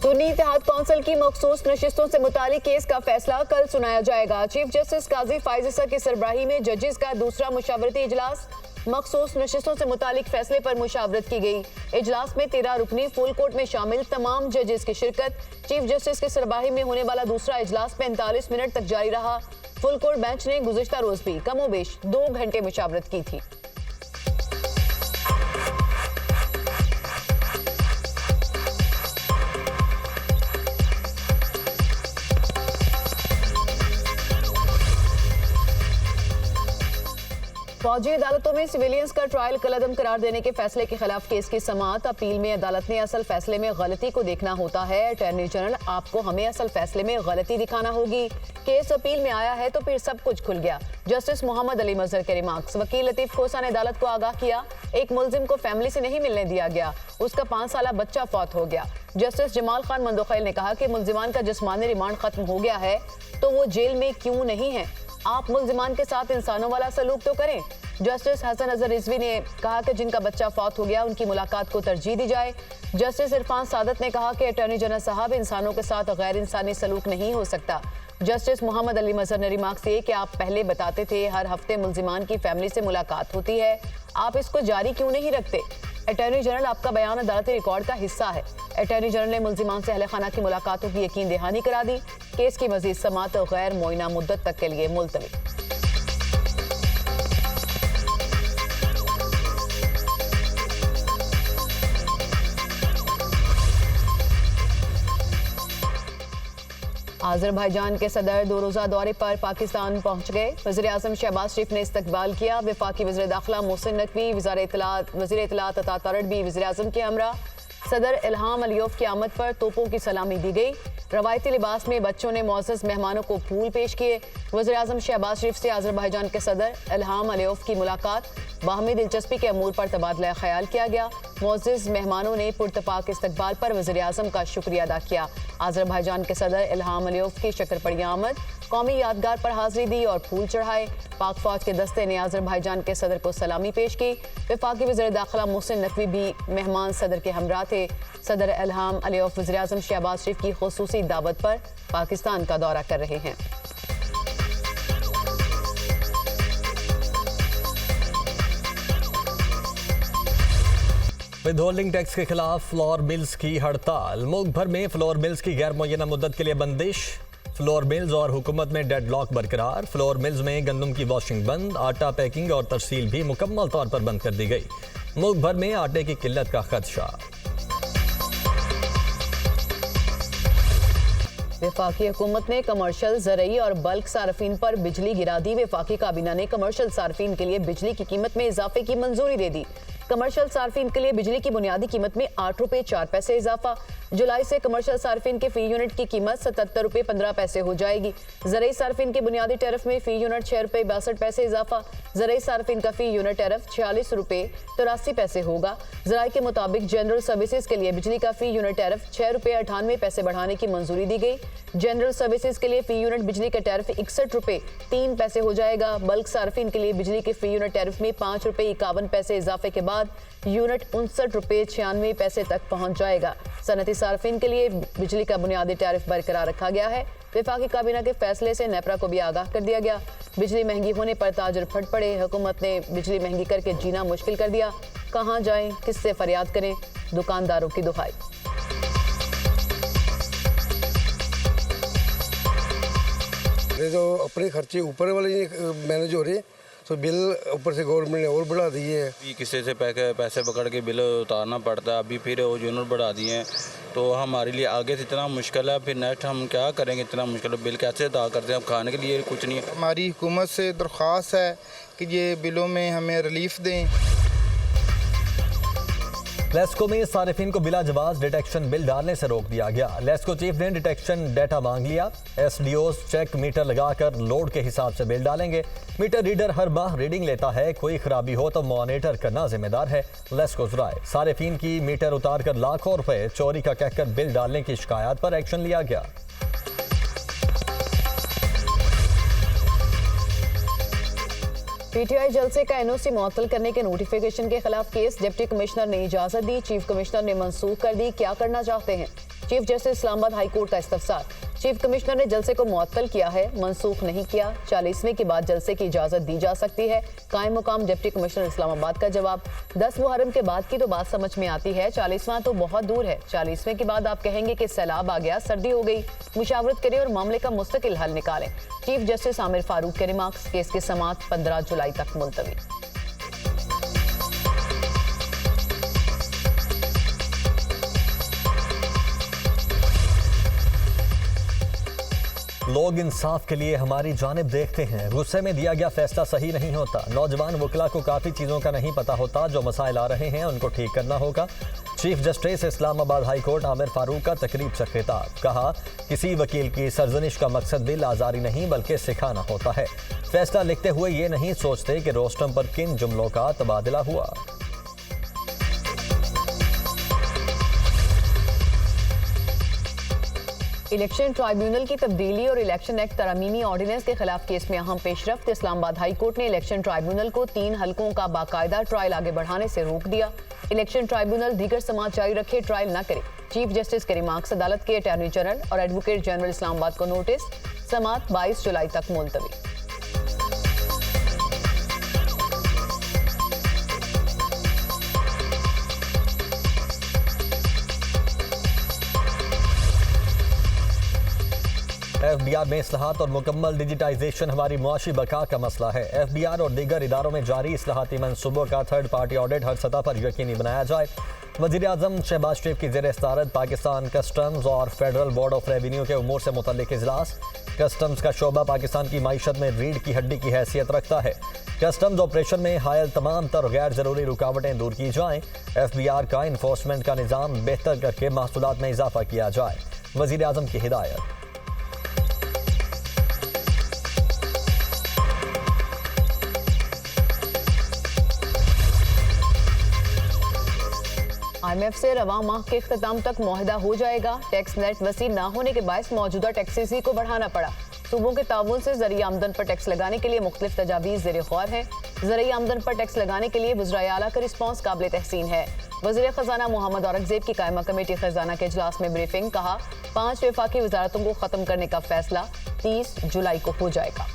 सुन्नी इत्तेहाद council की मखसूस नशिस्तों से मुतालिक केस का फैसला कल सुनाया जाएगा। चीफ जस्टिस काजी फाइज ईसा की सरबराही में जजेस का दूसरा मुशावरती इजलास। मखसूस नशिस्तों से मुतालिक फैसले पर मुशावरत की गई। इजलास में 13 रुकनी फुल कोर्ट में शामिल तमाम जजेस की शिरकत। चीफ जस्टिस की सरबराही में होने वाला दूसरा इजलास 45 मिनट तक जारी रहा। फुल कोर्ट बेंच ने गुज़िश्ता रोज भी कमोबेश 2 घंटे मुशावरत की थी। फौजी अदालतों में सिविलियंस का ट्रायल कलअदम करार देने के फैसले के खिलाफ केस की समाअत। अपील में अदालत ने असल फैसले में गलती को देखना होता है। अटॉर्नी जनरल, आपको हमें असल फैसले में गलती दिखाना होगी। केस अपील में आया है तो फिर सब कुछ खुल गया। जस्टिस मोहम्मद अली मजहर के रिमार्क्स। वकील लतीफ खोसा ने अदालत को आगाह किया, एक मुलजिम को फैमिली से नहीं मिलने दिया गया, उसका 5 साला बच्चा फौत हो गया। जस्टिस जमाल खान मंदोखैल ने कहा कि मुलजिमान का जिस्मानी रिमांड खत्म हो गया है तो वो जेल में क्यों नहीं है। आप मुलजिमान के साथ इंसानों वाला सलूक तो करें। जस्टिस हसन अजहर रिजवी ने कहा कि जिनका बच्चा फौत हो गया उनकी मुलाकात को तरजीह दी जाए। जस्टिस इरफान सादत ने कहा कि अटॉर्नी जनरल साहब, इंसानों के साथ गैर इंसानी सलूक नहीं हो सकता। जस्टिस मोहम्मद अली मजहर ने रिमार्क्स दिए कि आप पहले बताते थे हर हफ्ते मुलजिमान की फैमिली से मुलाकात होती है, आप इसको जारी क्यों नहीं रखते। अटॉर्नी जनरल, आपका बयान अदालती रिकॉर्ड का हिस्सा है। अटॉर्नी जनरल ने मुलजिमान से अहले खाना की मुलाकातों की यकीन दहानी करा दी। केस की मजीद समाअत गैर मुआयना मुद्दत तक के लिए मुलतवी। आज़रबाईजान के सदर 2 रोज़ा दौरे पर पाकिस्तान पहुंच गए। वज़ीर आज़म शहबाज शरीफ ने इस्तकबाल किया। वफाकी वज़ीर दाखिला मोहसिन नकवी, वज़ीर इत्तलात अता तरड़ भी वज़ीर आज़म के हमरा। सदर इल्हाम अलियोफ की आमद पर तोपों की सलामी दी गई। रवायती लिबास में बच्चों ने मुअज़्ज़ज़ मेहमानों को फूल पेश किए। वज़ीर आज़म शहबाज शरीफ से आज़रबाईजान के सदर इल्हाम अलियोफ की मुलाकात, बाहमी दिलचस्पी के अमूर पर तबादला ख्याल किया गया। मुअज़्ज़ज़ मेहमानों ने पुरतपाक इस्तकबाल पर वज़ीर आज़म का शुक्रिया अदा किया। आज़रबाईजान के सदर इल्हाम अलियोफ की शक्करपड़ी आमद, कौमी यादगार पर हाजिरी दी और फूल चढ़ाए। पाक फौज के दस्ते ने आज़रबाईजान के सदर को सलामी पेश की। वफाकी वज़ीर दाखिला मोहसिन नकवी भी मेहमान सदर के हमरा थे। सदर इल्हाम अलियोफ वज़ीर आज़म शहबाज शरीफ की खुसूसी दावत पर पाकिस्तान का दौरा कर रहे हैं। विदहोल्डिंग टैक्स के खिलाफ फ्लोर मिल्स की हड़ताल। मुल्क भर में फ्लोर मिल्स की गैर मुअय्यना मुद्दत के लिए बंदिश। फ्लोर मिल्स और हुकूमत में डेडलॉक बरकरार। फ्लोर मिल्स में गंदम की वॉशिंग बंद, आटा पैकिंग और तरसील भी मुकम्मल तौर पर बंद कर दी गई। मुल्क भर में आटे की किल्लत का खदशा। वफाकी हुकूमत ने कमर्शियल, ज़रई और बल्क सार्फिन पर बिजली गिरा दी। वफाकी काबीना ने कमर्शियल सार्फिन के लिए बिजली की कीमत में इजाफे की मंजूरी दे दी। कमर्शियल सार्फिन के लिए बिजली की बुनियादी कीमत में 8 रुपये 4 पैसे इजाफा। जुलाई से कमर्शियल सार्फिन के फी यूनिट की कीमत 77 रुपये 15 पैसे हो जाएगी। ज़रई सार्फिन के बुनियादी टैरिफ में फी यूनिट 6 रुपये 62 पैसे इजाफा। ज़रई सार्फिन का फी यूनिट टैरिफ 46 रुपये 83 पैसे होगा। ज़राए के मुताबिक जनरल सर्विसेज के लिए बिजली का फी यूनिट टैरिफ 6 रुपये 98 पैसे बढ़ाने की मंजूरी दी गई। जनरल सर्विसेज के लिए फी यूनिट बिजली का टैरिफ 61 रुपये 3 पैसे हो जाएगा। बल्क सार्फिन के लिए बिजली के फी यूनिट टैरिफ में 5 रुपये 51 पैसे इजाफे के बाद यूनिट 59 रुपये 96 पैसे तक पहुंच जाएगा। सनती सार्फिन के लिए बिजली का बुनियादी टैरिफ बरकरार रखा गया है। वफाकी काबीना के फैसले से नेपरा को भी आगाह कर दिया गया। बिजली महंगी होने पर ताजर फट पड़े। हुकूमत ने बिजली महंगी करके जीना मुश्किल कर दिया। कहाँ जाएं, किससे फरियाद करें, दुकानदारों की दुहाई। जो अपने खर्चे ऊपर वाले मैनेज हो रहे, तो बिल ऊपर से गवर्नमेंट ने और बढ़ा दिए हैं। किसी से पैसे पकड़ के बिल उतारना पड़ता है। अभी फिर वो यूनिट बढ़ा दिए हैं तो हमारे लिए आगे से इतना मुश्किल है। फिर नेक्स्ट हम क्या करेंगे, इतना मुश्किल है। बिल कैसे अदा करते हैं, हम खाने के लिए कुछ नहीं। हमारी हुकूमत से दरख्वास्त है कि ये बिलों में हमें रिलीफ दें। लेस्को में सारिफिन को बिला जवाज डिटेक्शन बिल डालने से रोक दिया गया। लेस्को चीफ ने डिटेक्शन डाटा मांग लिया। एसडीओस चेक मीटर लगाकर लोड के हिसाब से बिल डालेंगे। मीटर रीडर हर माह रीडिंग लेता है, कोई खराबी हो तो मॉनिटर करना जिम्मेदार है। लेस्को राय सारिफिन की मीटर उतार कर लाखों रुपए चोरी का कहकर बिल डालने की शिकायत पर एक्शन लिया गया। पीटीआई जलसे का एनओसी मुअत्तल करने के नोटिफिकेशन के खिलाफ केस। डिप्टी कमिश्नर ने इजाजत दी, चीफ कमिश्नर ने मंसूख कर दी। क्या करना चाहते हैं? Chief justice Islamabad high court का इस्तफसार। चीफ कमिश्नर ने जलसे को मुअत्तल किया है, मनसूख नहीं किया। 40वें के बाद जलसे की इजाजत दी जा सकती है। कायम मुकाम डिप्टी कमिश्नर इस्लामाबाद का जवाब। 10 मुहर्रम के बाद की तो बात समझ में आती है, 40वां तो बहुत दूर है। 40वें के बाद आप कहेंगे कि सैलाब आ गया, सर्दी हो गई। मुशावरत करें और मामले का मुस्तकिल हल निकालें। चीफ जस्टिस आमिर फारूक के रिमार्क्स। केस की समाअत 15 जुलाई तक मुलतवी। लोग इंसाफ के लिए हमारी जानिब देखते हैं। गुस्से में दिया गया फैसला सही नहीं होता। नौजवान वकला को काफ़ी चीज़ों का नहीं पता होता। जो मसाइल आ रहे हैं उनको ठीक करना होगा। Chief justice Islamabad high court Aamir Farooq का तकरीब से खिताब। कहा, किसी वकील की सरजनिश का मकसद बिल आज़ारी नहीं बल्कि सिखाना होता है। फैसला लिखते हुए ये नहीं सोचते कि रोस्टम पर किन जुमलों का तबादला हुआ। इलेक्शन ट्राइब्यूनल की तब्दीली और इलेक्शन एक्ट तरमीमी ऑर्डिनेंस के खिलाफ केस में अहम पेशरफ्त। इस्लामाबाद हाई कोर्ट ने इलेक्शन ट्राइब्यूनल को 3 हलकों का बाकायदा ट्रायल आगे बढ़ाने से रोक दिया। इलेक्शन ट्राइब्यूनल दीगर समाअत जारी रखे, ट्रायल न करे। चीफ जस्टिस के रिमार्क्स। अदालत के अटॉर्नी जनरल और एडवोकेट जनरल इस्लामाबाद को नोटिस। समाअत 22 जुलाई तक मुलतवी। FBR में इस्लाहात और मुकम्मल डिजिटाइजेशन हमारी मुआशी बका का मसला है। FBR और दीगर इदारों में जारी इस्लाहाती मंसूबों का थर्ड पार्टी ऑडिट हर सतह पर यकीनी बनाया जाए। वज़ीर-ए-आज़म शहबाज शरीफ की ज़ेर सदारत पाकिस्तान कस्टम्स और फेडरल बोर्ड ऑफ रेवेन्यू के उमूर से मुतल्लिक इजलास। कस्टम्स का शोबा पाकिस्तान की माईशत में रीढ़ की हड्डी की हैसियत रखता है। कस्टम्स ऑपरेशन में हायल तमाम तर गैर ज़रूरी रुकावटें दूर की जाएँ। FBR का इन्फोर्समेंट का निज़ाम बेहतर करके महसूलात में इजाफा किया जाए। वज़ीर-ए-आज़म की हिदायत। IMF से रवां माह के इख्तिताम तक मुआहदा हो जाएगा। टैक्स नेट वसी न होने के बायस मौजूदा टैक्सेस को बढ़ाना पड़ा। सूबों के ताउन से ज़रिए आमदन पर टैक्स लगाने के लिए मुख्तलिफ तजावीज़ ज़ेर गौर हैं। ज़रिए आमदन पर टैक्स लगाने के लिए वज़राए आला का रिस्पॉन्स काबिल तहसीन है। वज़ीर ख़जाना मोहम्मद औरंगज़ेब की कायमा कमेटी ख़जाना के इजलास में ब्रीफिंग। कहा, 5 वफाकी वजारतों को ख़त्म करने का फैसला 30 जुलाई को हो जाएगा।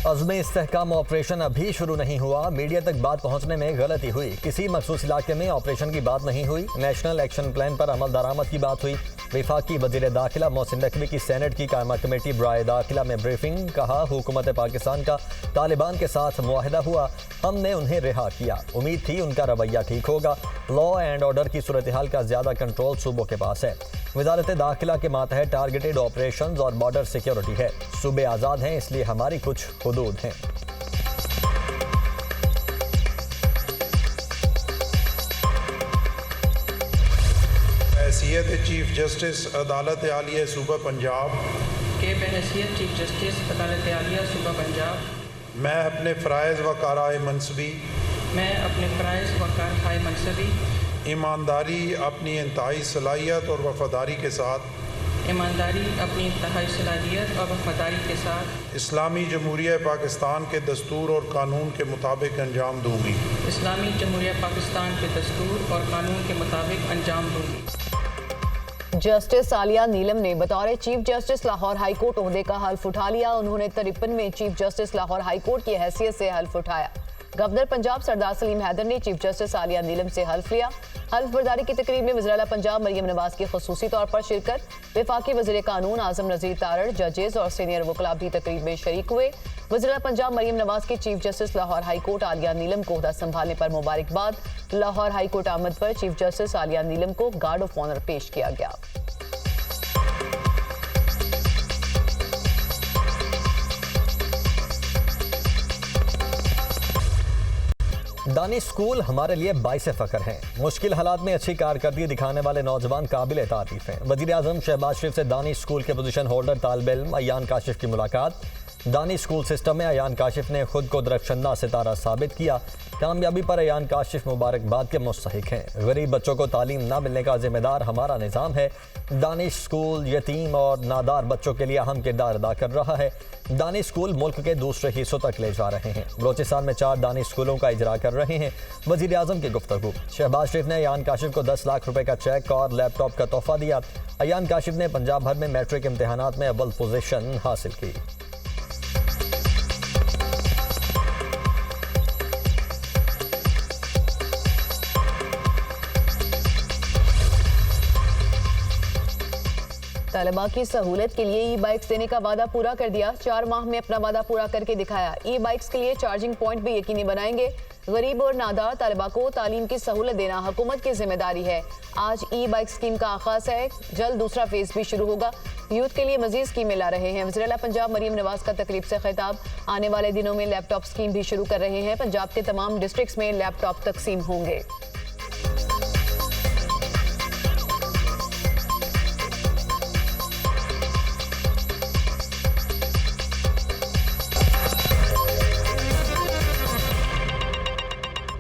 अज़्म इस्तेहकाम ऑपरेशन अभी शुरू नहीं हुआ। मीडिया तक बात पहुंचने में गलती हुई। किसी मखसूस इलाके में ऑपरेशन की बात नहीं हुई। नेशनल एक्शन प्लान पर अमल दरामद की बात हुई। वफाकी वज़ीर दाखिला मोहसिन नकवी की सेनेट की कायमा कमेटी बराए दाखिला में ब्रीफिंग। कहा, हुकूमत पाकिस्तान का तालिबान के साथ मुआहदा हुआ, हमने उन्हें रिहा किया। उम्मीद थी उनका रवैया ठीक होगा। लॉ एंड ऑर्डर की सूरत हाल का ज़्यादा कंट्रोल सूबों के पास है। वजारत दाखिला के मातहत टारगेटेड ऑपरेशंस और बॉर्डर सिक्योरिटी है। सूबे आज़ाद हैं, इसलिए हमारी कुछ हुदूद हैं। हैसियत चीफ जस्टिस अदालत आलिया सूबा पंजाब के बहैसियत चीफ जस्टिस अदालत आलिया सूबा पंजाब मैं अपने फ़राइज़ व कारआए मनसबी ईमानदारी अपनी इंतहाई सलाहियत और वफादारी के साथ इस्लामी जमहूरिया पाकिस्तान के दस्तूर और कानून के मुताबिक अंजाम दूंगी। जस्टिस आलिया नीलम ने बतौर chief justice Lahore high court ओहदे का हल्फ उठा लिया। उन्होंने 53वें chief justice Lahore high court की हैसियत से हल्फ उठाया। गवर्नर पंजाब सरदार सलीम हैदर ने चीफ जस्टिस आलिया नीलम से हल्फ लिया। हल्फ बर्दारी की तकरीब में वज़ीर-ए-आला पंजाब मरियम नवाज की खुसूसी तौर पर शिरकत। वफाकी वज़ीर कानून आज़म नज़ीर तारड़, जजेस और सीनियर वकला भी तकरीब में शरीक हुए। वज़ीर-ए-आला पंजाब मरियम नवाज की chief justice Lahore high court Aliya Neelum को ओहदा संभालने पर मुबारकबाद। लाहौर हाई कोर्ट आमद पर चीफ जस्टिस आलिया नीलम को गार्ड ऑफ ऑनर पेश किया गया। दानिश स्कूल हमारे लिए बाइस फ़ख्र हैं। मुश्किल हालात में अच्छी कारकर्दगी दिखाने वाले नौजवान काबिल तारीफ हैं। वज़ीर-ए-आज़म शहबाज शरीफ से दानिश स्कूल के पोजीशन होल्डर तालिब इल्म अयान काशिफ की मुलाकात। दानिश स्कूल सिस्टम में अयान काशिफ ने खुद को दरख्शंदा सितारा साबित किया। कामयाबी पर अयान काशिफ मुबारकबाद के मुस्तहिक हैं। गरीब बच्चों को तालीम ना मिलने का जिम्मेदार हमारा निज़ाम है। दानिश स्कूल यतीम और नादार बच्चों के लिए अहम किरदार अदा कर रहा है। दानिश स्कूल मुल्क के दूसरे हिस्सों तक ले जा रहे हैं। बलोचिस्तान में 4 दानिश स्कूलों का इजरा कर रहे हैं। वज़ीर आज़म की गुफ्तगू। शहबाज शरीफ ने अयान काशिफ को 10 लाख रुपए का चेक और लैपटॉप का तोहफा दिया। अयान काशिफ ने पंजाब भर में मैट्रिक इम्तिहानात में अव्वल पोजीशन हासिल की। तालिबा की सहूलत के लिए ई बाइक्स देने का वादा पूरा कर दिया। 4 माह में अपना वादा पूरा करके दिखाया। ई बाइक्स के लिए चार्जिंग पॉइंट भी यकीनी बनाएंगे। गरीब और नादार तालिबा को तालीम की सहूलत देना हुकूमत की जिम्मेदारी है। आज ई बाइक स्कीम का आगाज है। जल्द दूसरा फेज भी शुरू होगा। यूथ के लिए मजीद स्कीमें ला रहे हैं। वज़ीर आला पंजाब मरीम नवाज का तकरीब से खिताब। आने वाले दिनों में लैपटॉप स्कीम भी शुरू कर रहे हैं। पंजाब के तमाम डिस्ट्रिक्ट्स में लैपटॉप तकसीम होंगे।